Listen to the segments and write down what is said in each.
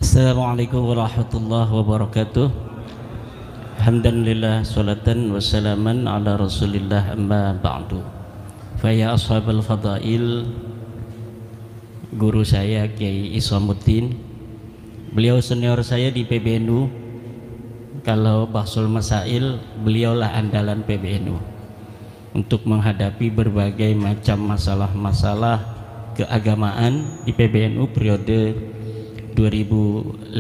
Assalamualaikum warahmatullahi wabarakatuh. Alhamdulillah, salatan wassalaman ala rasulillah, amma ba'du. Faya ashabal fadail, guru saya Kiai Islamuddin, beliau senior saya di PBNU. Kalau bahsul masail, beliaulah andalan PBNU untuk menghadapi berbagai macam masalah-masalah keagamaan di PBNU periode dari 2010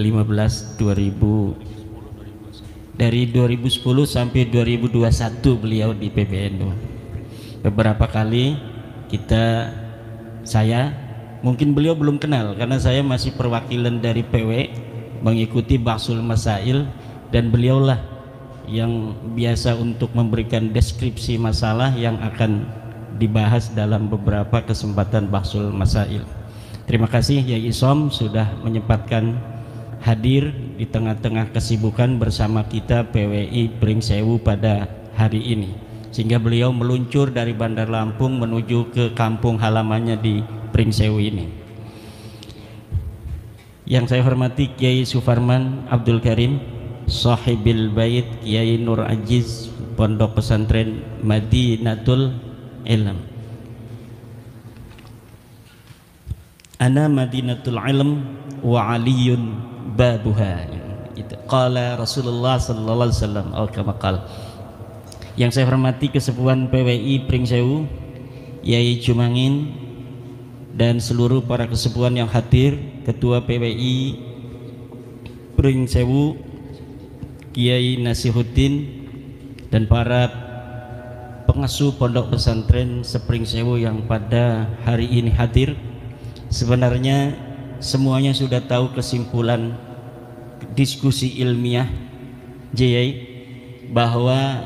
sampai 2021 beliau di PBNU. Beberapa kali saya mungkin beliau belum kenal karena saya masih perwakilan dari PW mengikuti bahsul masail, dan beliaulah yang biasa untuk memberikan deskripsi masalah yang akan dibahas dalam beberapa kesempatan bahsul masail. Terima kasih Yai Isom sudah menyempatkan hadir di tengah-tengah kesibukan bersama kita PWI Pringsewu pada hari ini, sehingga beliau meluncur dari Bandar Lampung menuju ke kampung halamannya di Pringsewu ini. Yang saya hormati Kiai Sufarman Abdul Karim, Sahibil Bait, Kiai Nur Ajiz, Pondok Pesantren Madinatul Ilm. Ana Madinatul Ilm wa aliyun babuha. Qala Rasulullah sallallahu alaihi wasallam kama qala. Yang saya hormati kesepuhan PWI Pringsewu, Yai Jumangin, dan seluruh para kesepuhan yang hadir, Ketua PWI Pringsewu Kiai Nasihuddin, dan para pengasuh pondok pesantren Sepringsewu yang pada hari ini hadir. Sebenarnya semuanya sudah tahu kesimpulan diskusi ilmiah JI, bahwa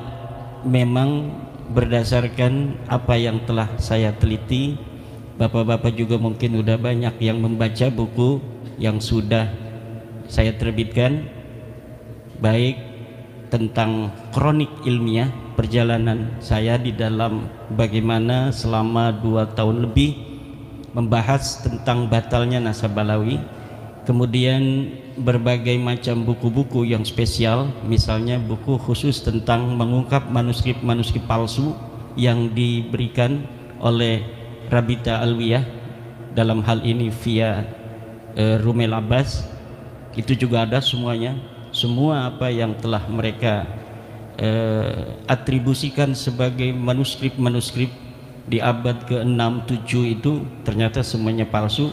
memang berdasarkan apa yang telah saya teliti, bapak-bapak juga mungkin sudah banyak yang membaca buku yang sudah saya terbitkan, baik tentang kronik ilmiah perjalanan saya di dalam bagaimana selama 2 tahun lebih membahas tentang batalnya nasab balawi, kemudian berbagai macam buku-buku yang spesial, misalnya buku khusus tentang mengungkap manuskrip-manuskrip palsu yang diberikan oleh Rabita Alwiyah, dalam hal ini via Rumel Abbas. Itu juga ada semuanya, semua apa yang telah mereka atribusikan sebagai manuskrip-manuskrip di abad ke-6, 7 itu ternyata semuanya palsu,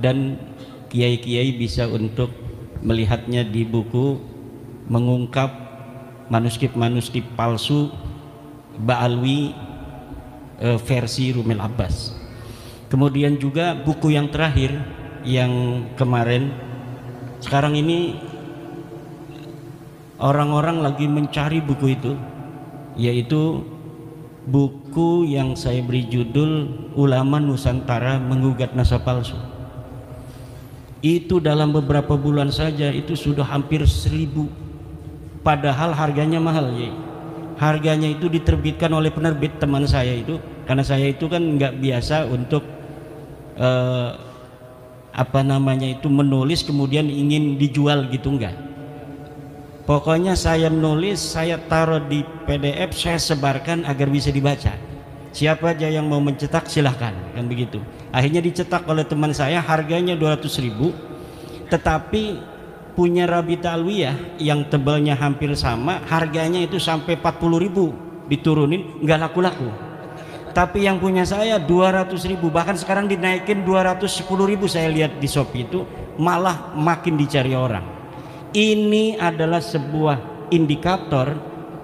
dan kiai-kiai bisa untuk melihatnya di buku mengungkap manuskrip-manuskrip palsu Ba'alwi versi Rumel Abbas. Kemudian juga buku yang terakhir yang kemarin, sekarang ini orang-orang lagi mencari buku itu, yaitu buku yang saya beri judul Ulama Nusantara Menggugat Nasab Palsu. Itu dalam beberapa bulan saja itu sudah hampir 1000, padahal harganya mahal ya. Harganya itu diterbitkan oleh penerbit teman saya itu, karena saya itu kan nggak biasa untuk menulis kemudian ingin dijual gitu, enggak. Pokoknya saya menulis, saya taruh di PDF, saya sebarkan agar bisa dibaca. Siapa aja yang mau mencetak silahkan, kan begitu. Akhirnya dicetak oleh teman saya, harganya 200.000, tetapi punya Rabita Alwiyah yang tebalnya hampir sama, harganya itu sampai 40.000 diturunin, nggak laku-laku. Tapi yang punya saya 200.000, bahkan sekarang dinaikin 210.000, saya lihat di Shopee itu malah makin dicari orang. Ini adalah sebuah indikator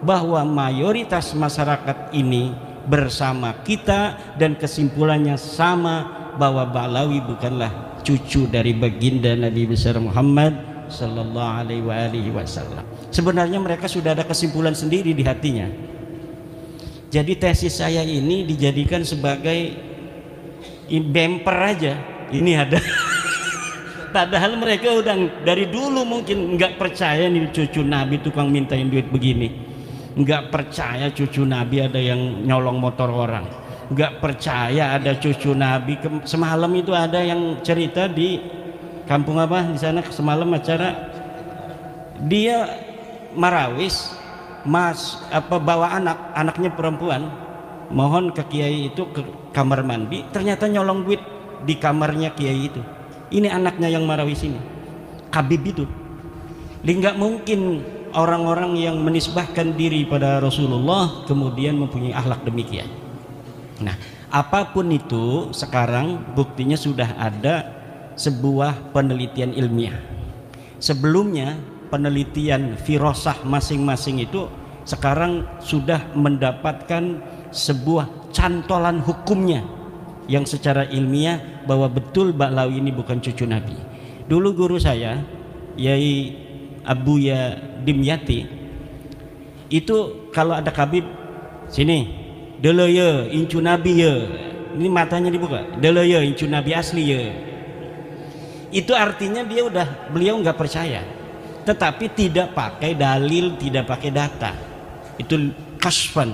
bahwa mayoritas masyarakat ini bersama kita, dan kesimpulannya sama, bahwa Ba'alawi bukanlah cucu dari baginda Nabi besar Muhammad sallallahu alaihi wasallam. Sebenarnya mereka sudah ada kesimpulan sendiri di hatinya. Jadi tesis saya ini dijadikan sebagai bumper aja. Ini ada padahal mereka udah dari dulu mungkin nggak percaya nih cucu Nabi tukang mintain duit begini, nggak percaya cucu Nabi ada yang nyolong motor orang, nggak percaya ada cucu Nabi. Semalam itu ada yang cerita di kampung apa di sana semalam acara, dia marawis, bawa anaknya perempuan, mohon ke kiai itu ke kamar mandi, ternyata nyolong duit di kamarnya kiai itu. Ini anaknya yang marawis ini, Habib itu. Nggak mungkin orang-orang yang menisbahkan diri pada Rasulullah kemudian mempunyai akhlak demikian. Nah, apapun itu sekarang buktinya sudah ada sebuah penelitian ilmiah. Sebelumnya penelitian firasah masing-masing itu sekarang sudah mendapatkan sebuah cantolan hukumnya yang secara ilmiah bahwa betul Ba'lawi ini bukan cucu Nabi. Dulu guru saya Yai Abuya Dimyati itu kalau ada Habib, sini dulu ya incu Nabi ya, ini matanya dibuka, dulu ya incu Nabi asli ya. Itu artinya beliau nggak percaya, tetapi tidak pakai dalil, tidak pakai data, itu kasfan,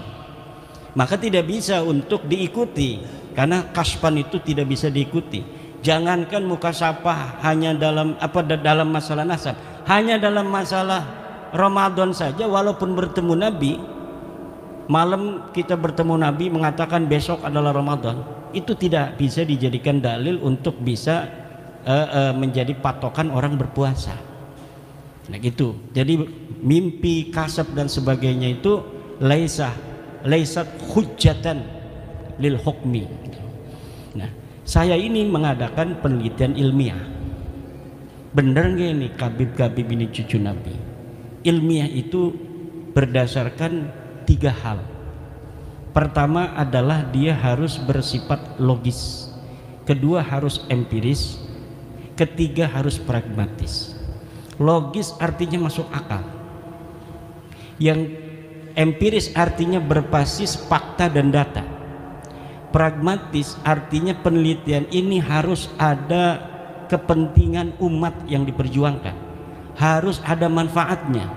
maka tidak bisa untuk diikuti, karena kasfan itu tidak bisa diikuti. Jangankan mukasafah hanya dalam masalah nasab, hanya dalam masalah Ramadan saja, walaupun bertemu Nabi malam kita bertemu Nabi mengatakan besok adalah Ramadan, itu tidak bisa dijadikan dalil untuk bisa menjadi patokan orang berpuasa. Nah gitu. Jadi mimpi, kasab dan sebagainya itu laisat hujjatan lil hukmi. Nah, saya ini mengadakan penelitian ilmiah. Benar nggak ini Habib ini cucu Nabi? Ilmiah itu berdasarkan 3 hal. Pertama adalah dia harus bersifat logis, kedua harus empiris, ketiga harus pragmatis. Logis artinya masuk akal, yang empiris artinya berbasis fakta dan data, pragmatis artinya penelitian ini harus ada kepentingan umat yang diperjuangkan, harus ada manfaatnya.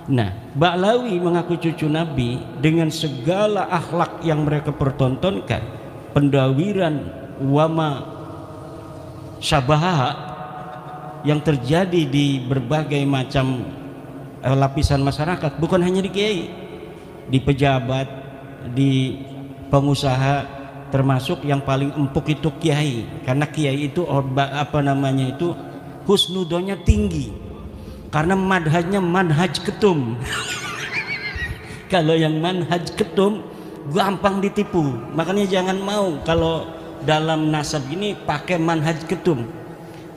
Nah, Ba'lawi mengaku cucu Nabi dengan segala akhlak yang mereka pertontonkan, pendawiran wama syabaha yang terjadi di berbagai macam lapisan masyarakat, bukan hanya di kiai, di pejabat, di pengusaha, termasuk yang paling empuk itu kiai, karena kiai itu husnudonya tinggi, karena manhajnya manhaj ketum. Kalau yang manhaj ketum gampang ditipu, makanya jangan mau kalau dalam nasab ini pakai manhaj ketum.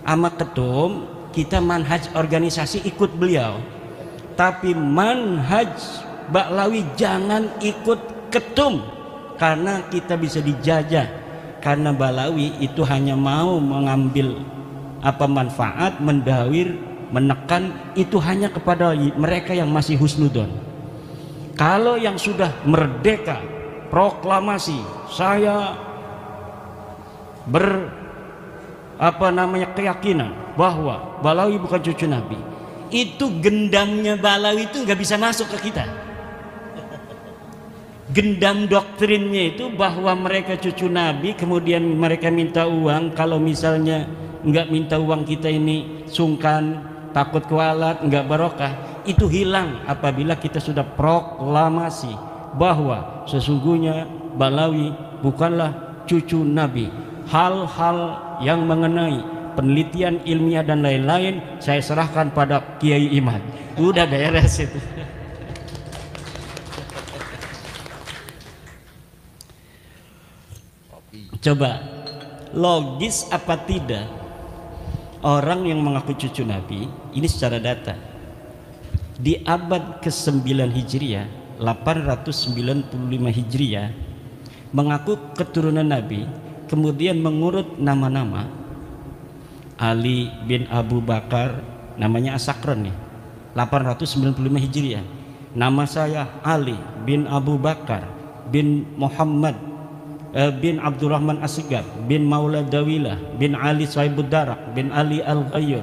Ama ketum kita manhaj organisasi ikut beliau, tapi manhaj Ba'lawi jangan ikut ketum, karena kita bisa dijajah. Karena Ba'lawi itu hanya mau mengambil manfaat, mendawir, menekan, itu hanya kepada mereka yang masih husnudon. Kalau yang sudah merdeka, proklamasi saya keyakinan bahwa Ba'lawi bukan cucu Nabi, itu gendamnya Ba'lawi itu nggak bisa masuk ke kita. Gendam doktrinnya itu bahwa mereka cucu Nabi, kemudian mereka minta uang. Kalau misalnya nggak minta uang, kita ini sungkan, takut kualat, nggak barokah. Itu hilang apabila kita sudah proklamasi bahwa sesungguhnya Ba'lawi bukanlah cucu Nabi. Hal-hal yang mengenai penelitian ilmiah dan lain-lain saya serahkan pada Kiai Imad. Udah beres itu. Coba logis apa tidak orang yang mengaku cucu Nabi ini secara data di abad ke-9 Hijriah, 895 Hijriah, mengaku keturunan Nabi, kemudian mengurut nama-nama. Ali bin Abu Bakar, namanya Asakron nih, 895 Hijriah. Nama saya Ali bin Abu Bakar bin Muhammad bin Abdurrahman Asygaf bin Maula Dawilah bin Ali Sahibud Darak bin Ali Al-Ghayyur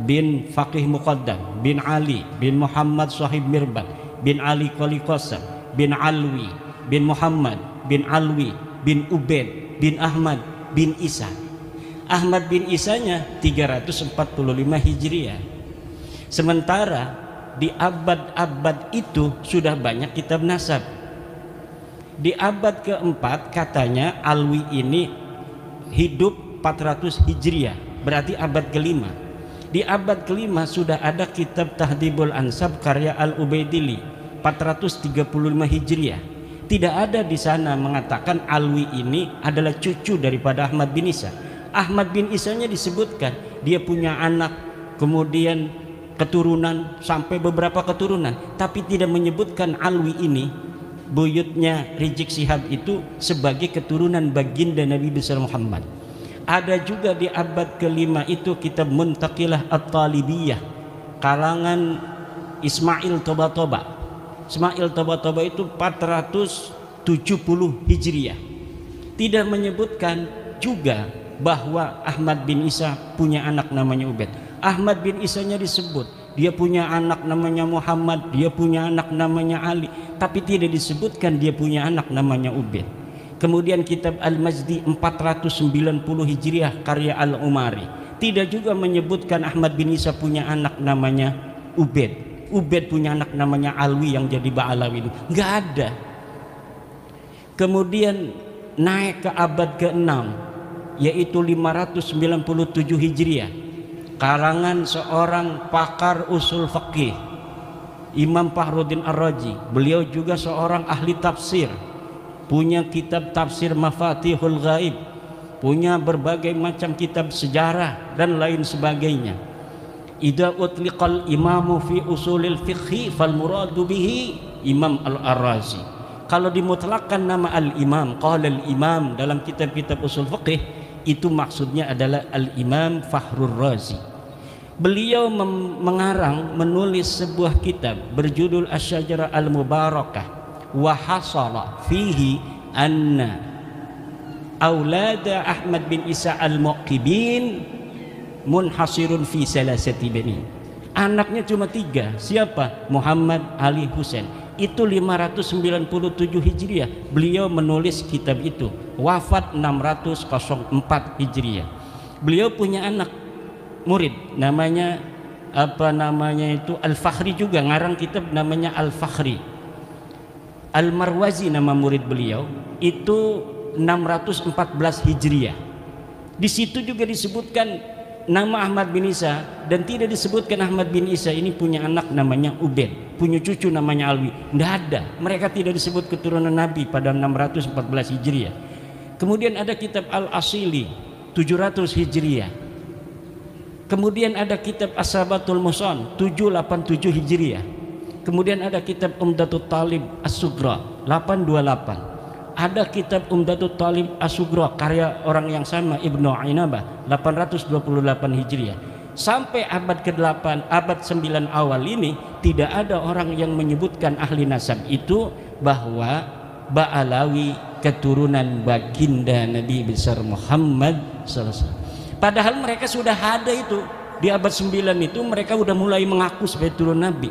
bin Faqih Muqaddam bin Ali bin Muhammad Sahib Mirbat bin Ali Qali Qasam bin Alwi bin Muhammad bin Alwi bin Ubaid bin Ahmad bin Isa. Ahmad bin Isanya 345 Hijriah. Sementara di abad-abad itu sudah banyak kitab nasab. Di abad keempat katanya Alwi ini hidup 400 Hijriah, berarti abad kelima. Di abad kelima sudah ada kitab Tahdhibul Ansab karya Al-Ubaidili 435 Hijriah. Tidak ada di sana mengatakan Alwi ini adalah cucu daripada Ahmad bin Isa. Ahmad bin Isanya disebutkan dia punya anak, kemudian keturunan sampai beberapa keturunan, tapi tidak menyebutkan Alwi ini, buyutnya Rizik Syihab itu, sebagai keturunan baginda Nabi besar Muhammad. Ada juga di abad kelima itu kitab Muntaqilah At-Talibiyah kalangan Ismail Toba-Toba. Ismail Toba-Toba itu 470 Hijriah. Tidak menyebutkan juga bahwa Ahmad bin Isa punya anak namanya Ubaid. Ahmad bin Isanya disebut dia punya anak namanya Muhammad, dia punya anak namanya Ali, tapi tidak disebutkan dia punya anak namanya Ubaid. Kemudian kitab Al-Majdi 490 Hijriah karya Al-Umari tidak juga menyebutkan Ahmad bin Isa punya anak namanya Ubaid. Ubaid punya anak namanya Alwi yang jadi Ba'alawi, nggak ada. Kemudian naik ke abad ke-6 yaitu 597 Hijriah karangan seorang pakar usul fikih, Imam Fakhruddin Ar-Razi. Beliau juga seorang ahli tafsir, punya kitab tafsir Mafatihul Ghaib, punya berbagai macam kitab sejarah dan lain sebagainya. Idza utliqal imamu fi usulil fiqhi fal muradu bihi Imam Al-Ar-Razi. Kalau dimutlakkan nama al-imam, qala al-imam dalam kitab-kitab usul fiqih, itu maksudnya adalah al-Imam Fakhrur Razi. Beliau menulis sebuah kitab berjudul Asy-Syajarah Al-Mubarakah wa hasala fihi anna aulada Ahmad bin Isa al-Muqibin munhasirun fi salasati bani. Anaknya cuma 3. Siapa? Muhammad, Ali, Husain. Itu 597 Hijriah beliau menulis kitab itu. Wafat 604 Hijriah. Beliau punya anak murid namanya Al-Fakhri, juga ngarang kitab namanya Al-Fakhri. Al-Marwazi nama murid beliau, itu 614 Hijriah. Di situ juga disebutkan nama Ahmad bin Isa, dan tidak disebutkan Ahmad bin Isa ini punya anak namanya Ubaid, punya cucu namanya Alwi. Tidak ada, mereka tidak disebut keturunan Nabi pada 614 Hijriah. Kemudian ada kitab Al-Asili 700 Hijriah. Kemudian ada kitab As-Sabatul Musan 787 Hijriah. Kemudian ada kitab Umdatul Talib As-Sugra 828. Ada kitab Umdatul Talib As-Sugra karya orang yang sama, Ibnu Ainabah 828 Hijriah. Sampai abad ke-8, abad 9 awal ini tidak ada orang yang menyebutkan ahli nasab itu bahwa Ba'alawi keturunan baginda Nabi besar Muhammad SAW. Padahal mereka sudah ada itu di abad 9 itu, mereka sudah mulai mengaku sebagai turun Nabi.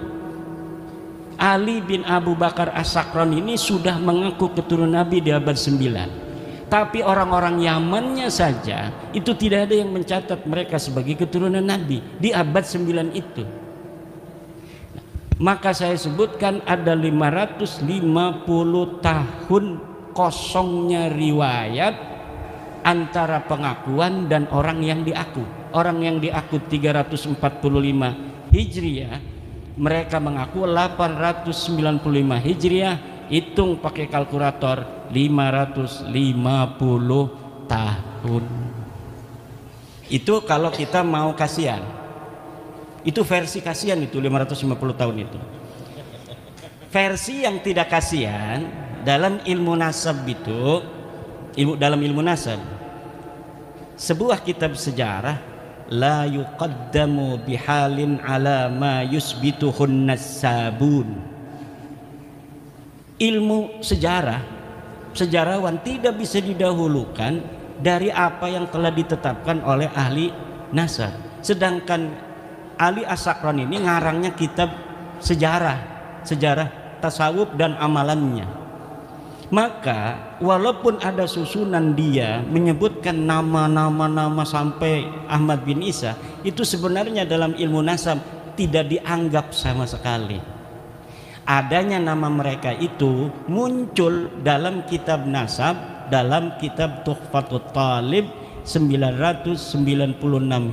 Ali bin Abu Bakar As-Sakran ini sudah mengaku keturunan Nabi di abad 9. Tapi orang-orang Yamannya saja itu tidak ada yang mencatat mereka sebagai keturunan Nabi di abad 9 itu. Maka saya sebutkan ada 550 tahun kosongnya riwayat antara pengakuan dan orang yang diaku. Orang yang diaku 345 Hijriah, mereka mengaku 895 Hijriah. Hitung pakai kalkulator 550 tahun. Itu kalau kita mau kasihan. Itu versi kasihan itu 550 tahun itu. Versi yang tidak kasihan dalam ilmu nasab itu, dalam ilmu nasab, sebuah kitab sejarah la yuqaddamu bihalin ala ma yusbituhun nasabun. Ilmu sejarah, sejarawan tidak bisa didahulukan dari apa yang telah ditetapkan oleh ahli nasab. Sedangkan Ali As-Sakran ini ngarangnya kitab sejarah tasawuf dan amalannya. Maka walaupun ada susunan dia menyebutkan nama sampai Ahmad bin Isa, itu sebenarnya dalam ilmu nasab tidak dianggap sama sekali. Adanya nama mereka itu muncul dalam kitab nasab, dalam kitab Tuhfatut Talib 996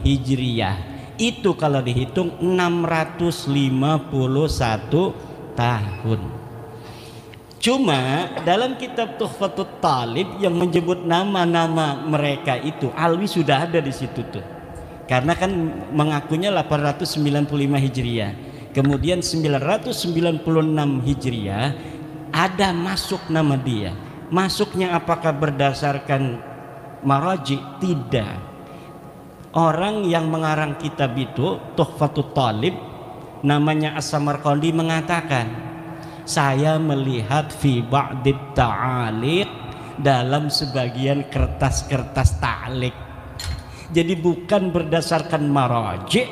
Hijriyah. Itu kalau dihitung 651 tahun. Cuma dalam kitab Tuhfatut Talib yang menyebut nama-nama mereka itu, Alwi sudah ada di situ tuh. Karena kan mengakunya 895 Hijriah. Kemudian 996 Hijriah ada masuk nama dia. Masuknya apakah berdasarkan maraji? Tidak. Orang yang mengarang kitab itu Tuhfatut Talib namanya As-Samarqandi mengatakan, saya melihat fi ba'dit ta'aliq, dalam sebagian kertas-kertas ta'liq. Jadi bukan berdasarkan maraji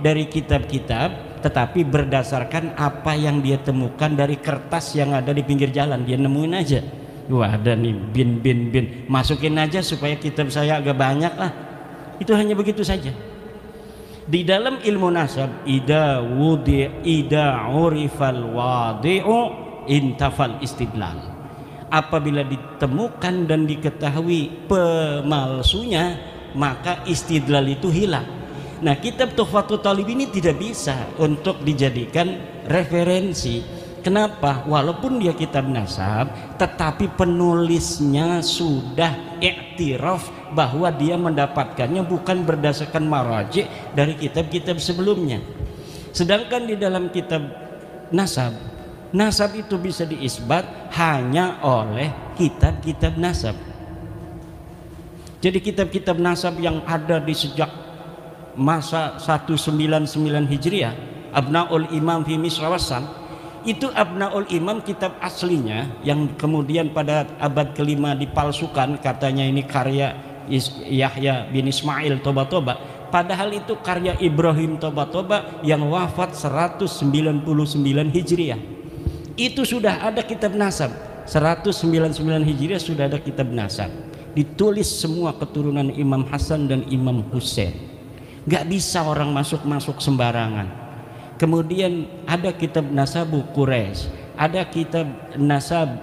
dari kitab-kitab, tetapi berdasarkan apa yang dia temukan dari kertas yang ada di pinggir jalan. Dia nemuin aja, wah ada nih bin, masukin aja supaya kitab saya agak banyak lah. Itu hanya begitu saja. Di dalam ilmu nasab, ida urifal wadi'u intafal istidlal. Apabila ditemukan dan diketahui pemalsunya, maka istidlal itu hilang. Nah, kitab Tuhfatut Talib ini tidak bisa untuk dijadikan referensi. Kenapa? Walaupun dia kitab nasab, tetapi penulisnya sudah iktiraf bahwa dia mendapatkannya bukan berdasarkan maraji dari kitab-kitab sebelumnya. Sedangkan di dalam kitab nasab, nasab itu bisa diisbat hanya oleh kitab-kitab nasab. Jadi kitab-kitab nasab yang ada di sejak masa 199 Hijriah, Abnaul Imam fi Misra Wassam, itu Abnaul Imam kitab aslinya yang kemudian pada abad kelima dipalsukan, katanya ini karya Yahya bin Ismail Toba-Toba, padahal itu karya Ibrahim Toba-Toba yang wafat 199 Hijriah. Itu sudah ada kitab nasab 199 Hijriah, sudah ada kitab nasab, ditulis semua keturunan Imam Hasan dan Imam Husain. Gak bisa orang masuk sembarangan. Kemudian ada kitab Nasabu Quraisy, ada kitab Nasab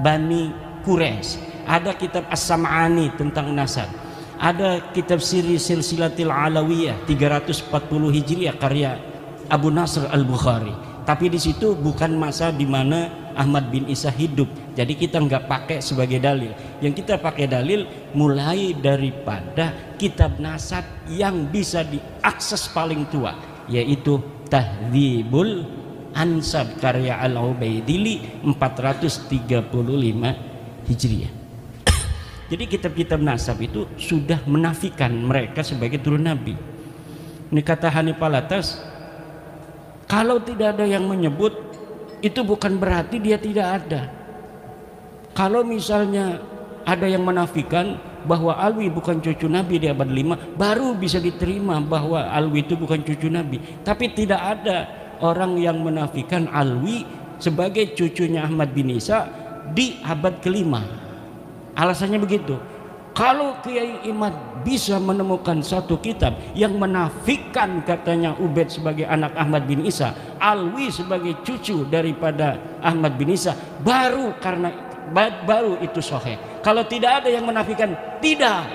Bani Quraisy, ada kitab As-Sam'ani tentang nasab, ada kitab Siri Silsilatil Alawiyah 340 Hijriah karya Abu Nasr Al-Bukhari. Tapi di situ bukan masa di mana Ahmad bin Isa hidup, jadi kita nggak pakai sebagai dalil. Yang kita pakai dalil mulai daripada kitab nasab yang bisa diakses paling tua, yaitu Tahdzibul Ansab karya Al-Ubaidili 435 Hijriah. Jadi kitab-kitab nasab itu sudah menafikan mereka sebagai turun Nabi. Ini kata Hanif Alatas, kalau tidak ada yang menyebut, itu bukan berarti dia tidak ada. Kalau misalnya ada yang menafikan bahwa Alwi bukan cucu Nabi di abad 5, baru bisa diterima bahwa Alwi itu bukan cucu Nabi. Tapi tidak ada orang yang menafikan Alwi sebagai cucunya Ahmad bin Isa di abad kelima. Alasannya begitu. Kalau Kiai Imad bisa menemukan satu kitab yang menafikan katanya Ubaid sebagai anak Ahmad bin Isa, Alwi sebagai cucu daripada Ahmad bin Isa, baru itu sahih. Kalau tidak ada yang menafikan, tidak,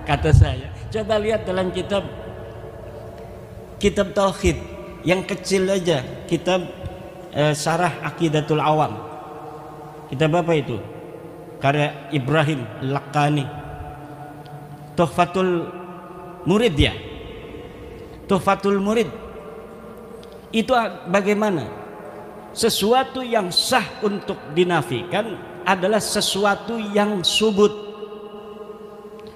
kata saya. Coba lihat dalam kitab tauhid yang kecil aja, kitab Syarah Aqidatul Awam. Kitab apa itu? Karya Ibrahim Lakani, Tuhfatul Murid ya. Tuhfatul Murid itu bagaimana? Sesuatu yang sah untuk dinafikan adalah sesuatu yang subut.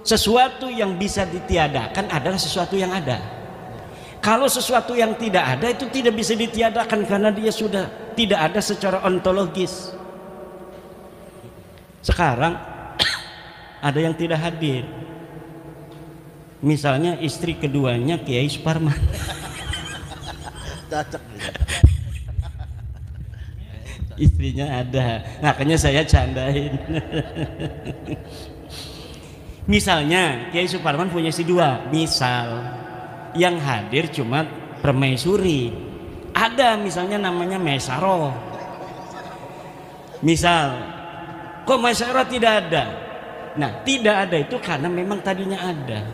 Sesuatu yang bisa ditiadakan adalah sesuatu yang ada. Kalau sesuatu yang tidak ada itu tidak bisa ditiadakan karena dia sudah tidak ada secara ontologis. Sekarang ada yang tidak hadir, misalnya istri keduanya Kiai Suparman. Istrinya ada, makanya saya candain. Misalnya Kiai Suparman punya istri dua, misal yang hadir cuma permaisuri, ada misalnya namanya Mesaro, misal kok Mesaro tidak ada. Nah, tidak ada itu karena memang tadinya ada.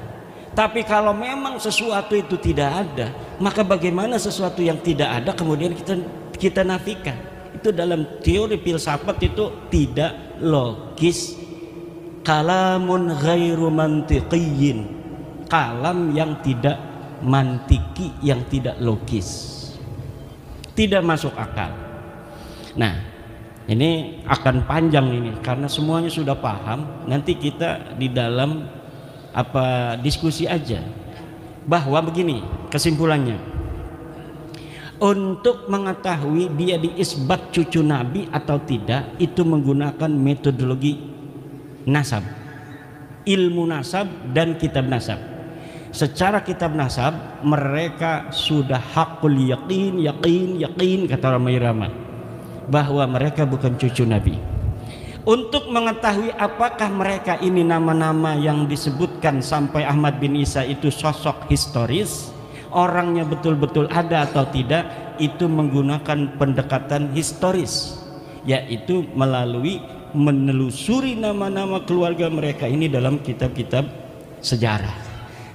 Tapi kalau memang sesuatu itu tidak ada, maka bagaimana sesuatu yang tidak ada kemudian kita nafikan? Itu dalam teori filsafat itu tidak logis. Kalamun ghairu mantiqiyyin, kalam yang tidak mantiki, yang tidak logis, tidak masuk akal. Nah, ini akan panjang ini karena semuanya sudah paham. Nanti kita di dalam diskusi aja bahwa begini kesimpulannya, untuk mengetahui dia diisbat cucu Nabi atau tidak itu menggunakan metodologi nasab, ilmu nasab dan kitab nasab. Secara kitab nasab mereka sudah hakul yakin kata Ramai Rama bahwa mereka bukan cucu Nabi. Untuk mengetahui apakah mereka ini nama-nama yang disebutkan sampai Ahmad bin Isa itu sosok historis, orangnya betul-betul ada atau tidak, itu menggunakan pendekatan historis, yaitu melalui menelusuri nama-nama keluarga mereka ini dalam kitab-kitab sejarah.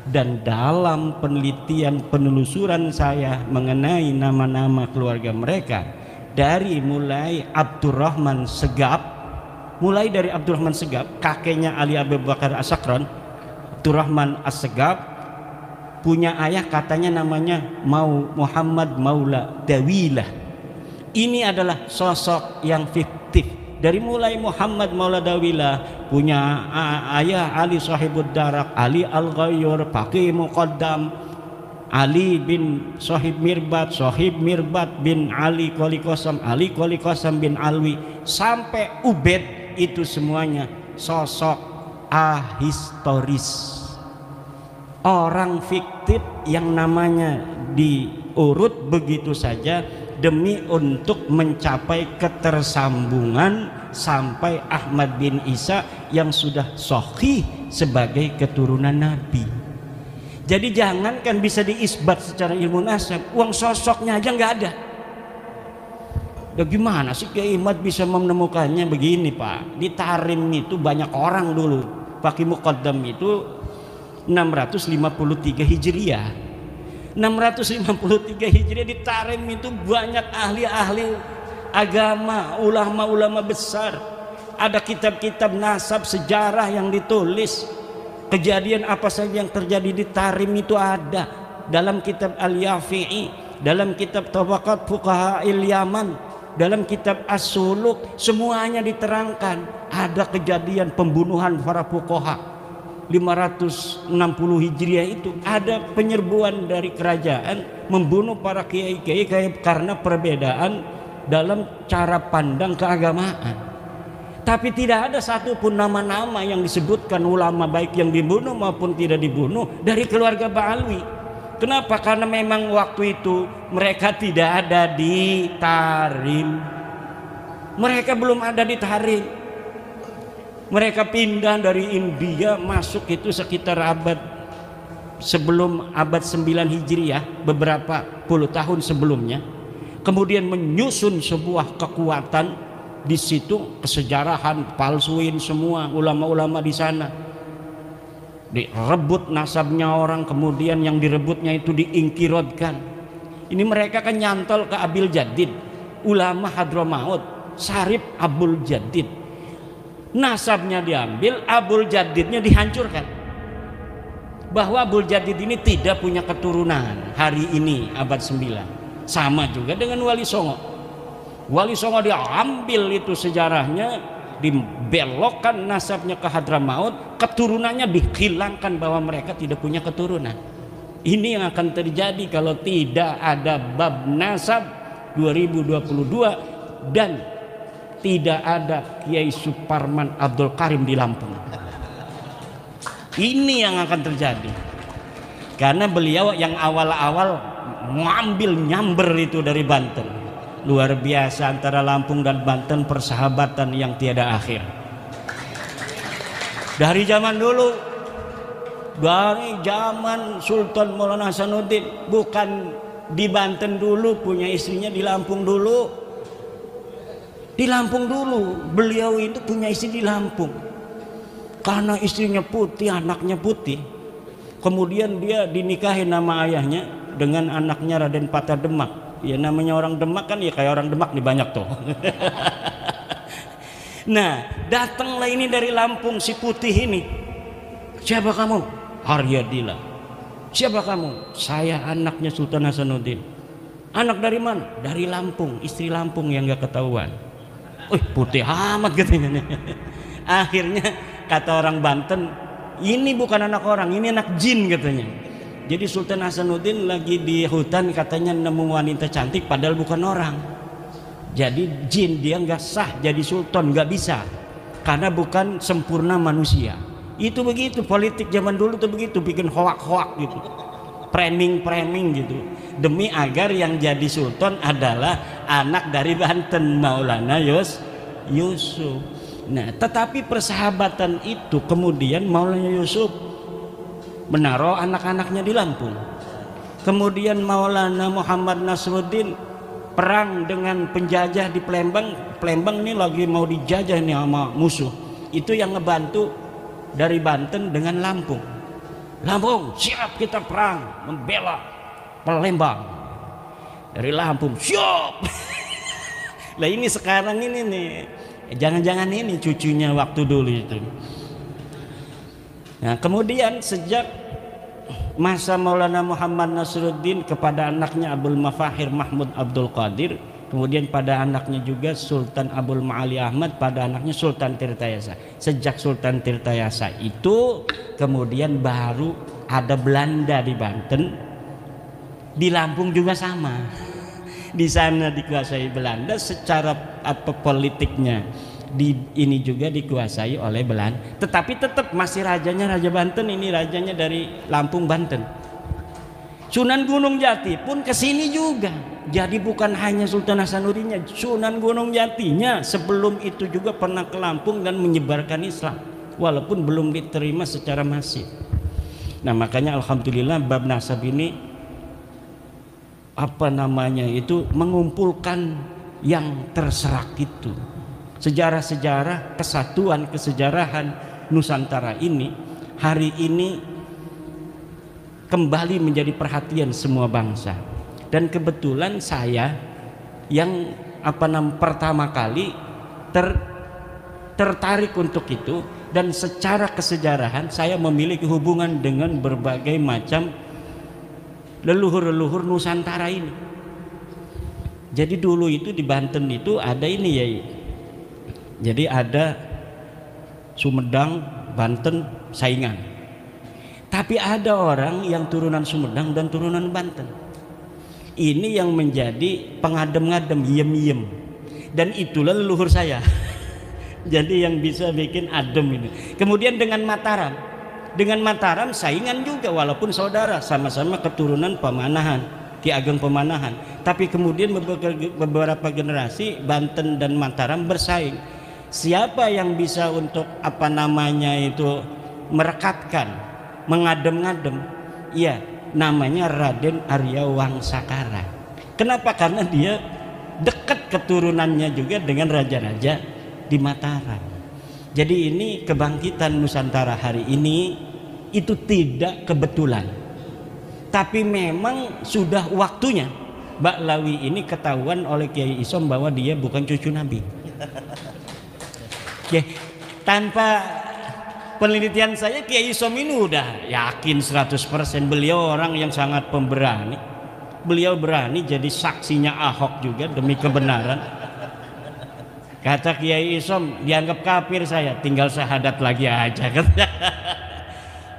Dan dalam penelitian penelusuran saya mengenai nama-nama keluarga mereka, dari mulai Abdurrahman Segaf, kakeknya Ali Abu Bakar As-Sakran, Abdurrahman As-Segaf, punya ayah katanya namanya Muhammad Maula Dawilah. Ini adalah sosok yang fiktif. Dari mulai Muhammad Maula Dawilah punya ayah Ali Sahibud Darak, Ali Al-Ghayyur, Faqih Muqaddam, Ali bin Sahib Mirbat bin Ali Qoli Qasam bin Alwi, sampai Ubed. Itu semuanya sosok ahistoris, orang fiktif yang namanya diurut begitu saja demi untuk mencapai ketersambungan sampai Ahmad bin Isa yang sudah sahih sebagai keturunan Nabi. Jadi jangankan bisa diisbat secara ilmu nasab, uang sosoknya aja nggak ada. Ya gimana sih Kiai Ahmad bisa menemukannya? Begini Pak, di Tarim itu banyak orang dulu. Faqih Muqaddam itu 653 Hijriah. 653 Hijriah di Tarim itu banyak ahli-ahli agama, ulama-ulama besar. Ada kitab-kitab nasab sejarah yang ditulis. Kejadian apa saja yang terjadi di Tarim itu ada dalam kitab Al-Yafi'i, dalam kitab Tabaqat Fuqaha Yaman, dalam kitab As-Suluk, semuanya diterangkan. Ada kejadian pembunuhan para fuqaha 560 Hijriah itu, ada penyerbuan dari kerajaan membunuh para kiai-kiai karena perbedaan dalam cara pandang keagamaan. Tapi tidak ada satupun nama-nama yang disebutkan ulama baik yang dibunuh maupun tidak dibunuh dari keluarga Ba'alwi. Kenapa? Karena memang waktu itu mereka tidak ada di Tarim. Mereka belum ada di Tarim. Mereka pindah dari India masuk itu sekitar sebelum abad 9 Hijriah, beberapa puluh tahun sebelumnya. Kemudian menyusun sebuah kekuatan di situ, kesejarahan, palsuin semua ulama-ulama di sana. Direbut nasabnya orang, kemudian yang direbutnya itu diingkirodkan. Ini mereka kan nyantol ke Abil Jadid, ulama Hadramaut, Sarip Abul Jadid. Nasabnya diambil, Abul Jadidnya dihancurkan. Bahwa Abul Jadid ini tidak punya keturunan hari ini abad 9. Sama juga dengan Wali Songo. Wali Songo diambil itu sejarahnya, dibelokkan nasabnya ke Hadramaut, keturunannya dihilangkan bahwa mereka tidak punya keturunan. Ini yang akan terjadi kalau tidak ada bab nasab 2022 dan tidak ada Kiai Suparman Abdul Karim di Lampung. Ini yang akan terjadi karena beliau yang awal-awal ngambil nyamber itu dari Banten. Luar biasa antara Lampung dan Banten, persahabatan yang tiada akhir. Dari zaman dulu, dari zaman Sultan Maulana Hasanuddin, bukan di Banten dulu, punya istrinya di Lampung dulu. Di Lampung dulu, beliau itu punya istri di Lampung. Karena istrinya putih, anaknya putih. Kemudian dia dinikahi nama ayahnya dengan anaknya Raden Patah Demak. Ya namanya orang Demak kan ya kayak orang Demak nih banyak tuh. Nah, datanglah ini dari Lampung si putih ini. Siapa kamu? Haryadila. Siapa kamu? Saya anaknya Sultan Hasanuddin. Anak dari mana? Dari Lampung, istri Lampung yang gak ketahuan. Putih amat katanya. Akhirnya kata orang Banten, ini bukan anak orang, ini anak jin katanya. Jadi Sultan Hasanuddin lagi di hutan katanya nemu wanita cantik padahal bukan orang. Jadi jin, dia nggak sah jadi sultan, nggak bisa karena bukan sempurna manusia. Itu begitu politik zaman dulu tuh begitu, bikin hoak-hoak gitu, framing gitu, demi agar yang jadi sultan adalah anak dari Banten, Maulana Yusuf. Nah, tetapi persahabatan itu kemudian Maulana Yusuf menaruh anak-anaknya di Lampung. Kemudian Maulana Muhammad Nasruddin perang dengan penjajah di Palembang. Palembang ini lagi mau dijajah nih sama musuh. Itu yang ngebantu dari Banten dengan Lampung. Lampung, siap kita perang membela Palembang. Dari Lampung, siap. Lah ini sekarang ini nih, jangan-jangan ini cucunya waktu dulu itu. Nah, kemudian sejak masa Maulana Muhammad Nasruddin kepada anaknya Abdul Mafahir Mahmud Abdul Qadir, kemudian pada anaknya juga Sultan Abdul Ma'ali Ahmad, pada anaknya Sultan Tirtayasa. Sejak Sultan Tirtayasa itu kemudian baru ada Belanda di Banten. Di Lampung juga sama. Di sana dikuasai Belanda, secara politiknya ini juga dikuasai oleh Belanda, tetapi tetap masih rajanya Raja Banten, ini rajanya dari Lampung Banten. Sunan Gunung Jati pun kesini juga, jadi bukan hanya Sultan Hasanuddinnya, Sunan Gunung Jatinya sebelum itu juga pernah ke Lampung dan menyebarkan Islam walaupun belum diterima secara masif. Nah, makanya alhamdulillah bab nasab ini mengumpulkan yang terserak itu. Sejarah-sejarah kesatuan kesejarahan Nusantara ini hari ini kembali menjadi perhatian semua bangsa. Dan kebetulan saya yang pertama kali tertarik untuk itu, dan secara kesejarahan saya memiliki hubungan dengan berbagai macam leluhur-leluhur Nusantara ini. Jadi dulu itu di Banten itu ada ini ya. Jadi ada Sumedang, Banten, saingan. Tapi ada orang yang turunan Sumedang dan turunan Banten. Ini yang menjadi pengadem-ngadem, yem-yem. Dan itulah leluhur saya. Jadi yang bisa bikin adem ini. Kemudian dengan Mataram. Dengan Mataram saingan juga walaupun saudara, sama-sama keturunan Pemanahan, Ki Ageng Pemanahan. Tapi kemudian beberapa generasi Banten dan Mataram bersaing. Siapa yang bisa untuk merekatkan, mengadem-ngadem? Iya, namanya Raden Arya Wangsakara. Kenapa? Karena dia dekat keturunannya juga dengan raja-raja di Mataram. Jadi ini kebangkitan Nusantara hari ini itu tidak kebetulan, tapi memang sudah waktunya Mbak Lawi ini ketahuan oleh Kiai Isom bahwa dia bukan cucu Nabi. Tanpa penelitian saya, Kiai Isom ini udah yakin 100%. Beliau orang yang sangat pemberani. Beliau berani jadi saksinya Ahok juga demi kebenaran. Kata Kiai Isom, dianggap kafir saya, tinggal syahadat lagi aja.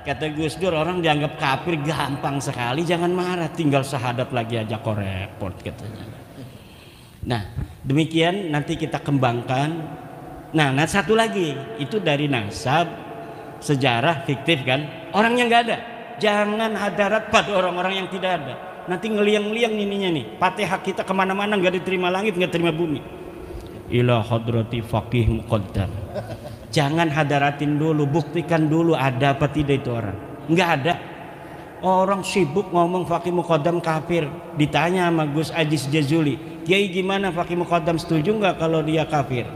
Kata Gus Dur, orang dianggap kafir gampang sekali, jangan marah, tinggal syahadat lagi aja kok repot katanya. Nah, demikian nanti kita kembangkan. Nah, satu lagi itu dari nasab, sejarah fiktif kan, orangnya nggak ada. Jangan hadarat pada orang-orang yang tidak ada. Nanti ngeliang-liang ininya nih, Fatihah kita kemana-mana nggak diterima langit, nggak terima bumi. Ila hadrati faqih muqaddam. Jangan hadaratin dulu, buktikan dulu ada apa tidak itu orang. Nggak ada. Orang sibuk ngomong Faqih Muqaddam kafir. Ditanya sama Gus Aziz Jazuli, Kiai gimana Faqih Muqaddam, setuju nggak kalau dia kafir?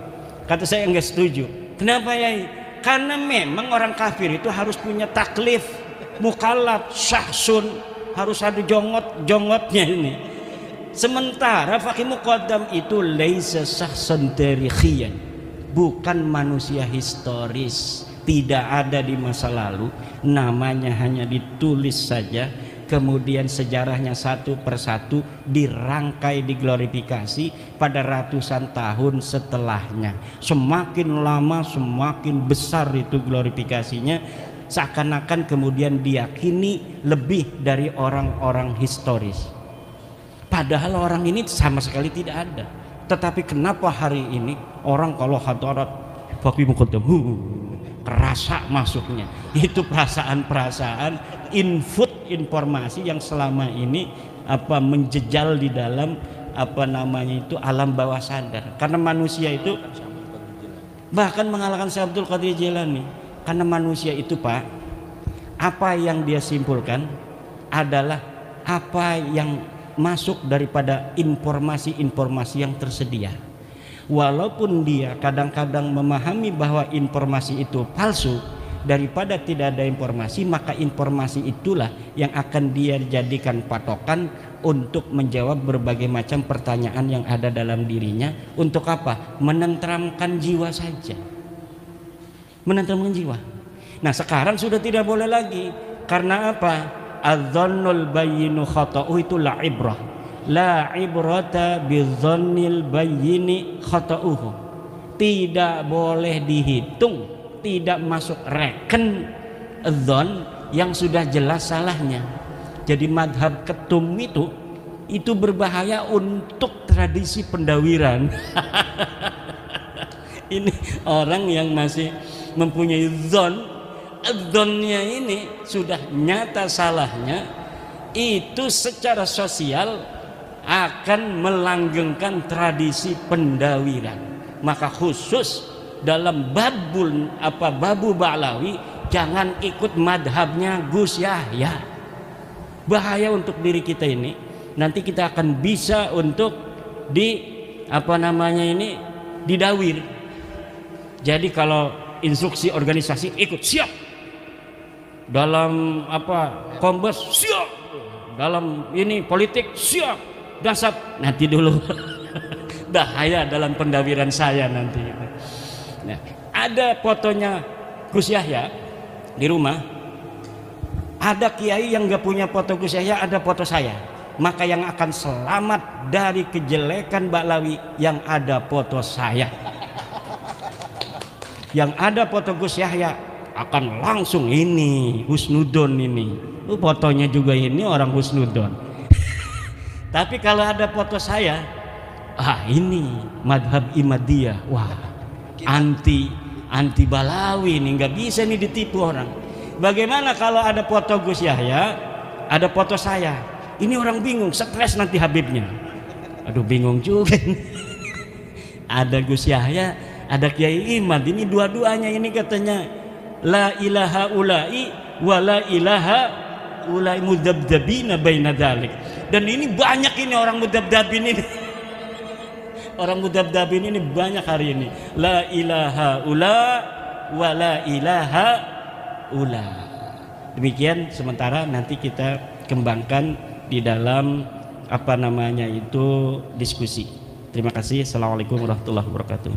Kata saya nggak setuju. Kenapa Yai? Karena memang orang kafir itu harus punya taklif, mukallaf, syahsun, harus ada jongotnya ini. Sementara Faqih Muqaddam itu laisa syahsun tarikhiyan, bukan manusia historis. Tidak ada di masa lalu, namanya hanya ditulis saja, kemudian sejarahnya satu persatu dirangkai, diglorifikasi pada ratusan tahun setelahnya. Semakin lama semakin besar itu glorifikasinya, seakan-akan kemudian diyakini lebih dari orang-orang historis. Padahal orang ini sama sekali tidak ada. Tetapi kenapa hari ini orang kalau hadarat Faqih Muqaddam kerasa masuknya? Itu perasaan-perasaan input informasi yang selama ini menjejal di dalam alam bawah sadar. Karena manusia itu bahkan mengalahkan Syekh Abdul Qadir Jilani. Karena manusia itu Pak, apa yang dia simpulkan adalah apa yang masuk daripada informasi-informasi yang tersedia. Walaupun dia kadang-kadang memahami bahwa informasi itu palsu, daripada tidak ada informasi, maka informasi itulah yang akan dia jadikan patokan untuk menjawab berbagai macam pertanyaan yang ada dalam dirinya. Untuk apa? Menenteramkan jiwa saja. Menenteramkan jiwa. Nah sekarang sudah tidak boleh lagi. Karena apa? Adzannul bayyinu khata'u itu la ibrah. La ibrata bidzannil bayyini khata'uhu. Tidak boleh dihitung, tidak masuk reken dzon yang sudah jelas salahnya. Jadi madhab ketum itu berbahaya untuk tradisi pendawiran. Ini orang yang masih mempunyai dzonnya ini sudah nyata salahnya, itu secara sosial akan melanggengkan tradisi pendawiran. Maka khusus dalam babu Ba'lawi jangan ikut madhabnya Gus Yahya. Bahaya untuk diri kita ini. Nanti kita akan bisa untuk didawir. Jadi kalau instruksi organisasi ikut siap, dalam kombes siap, dalam ini politik siap, dasar nanti dulu. Bahaya dalam pendawiran saya nanti. Nah, ada fotonya Gus Yahya di rumah. Ada kiai yang gak punya foto Gus Yahya, ada foto saya. Maka yang akan selamat dari kejelekan Ba'lawi yang ada foto saya. Yang ada foto Gus Yahya akan langsung ini husnudon ini. Fotonya juga ini orang husnudon. Tapi kalau ada foto saya, ini madhab Imadiyah. Wah, anti Ba'lawi nih, nggak bisa nih ditipu orang. Bagaimana kalau ada foto Gus Yahya, ada foto saya? Ini orang bingung, stres nanti Habibnya. Aduh bingung juga. Ada Gus Yahya, ada Kiai Imad, ini dua-duanya ini katanya la ilaha ulai wa la ilaha ulai mudabdabina baina dzalik. Dan ini banyak ini orang mudabdabin ini. Orang mudabdabin ini banyak hari ini. La ilaha ula wa la ilaha ula. Demikian sementara nanti kita kembangkan di dalam diskusi. Terima kasih. Assalamualaikum warahmatullahi wabarakatuh.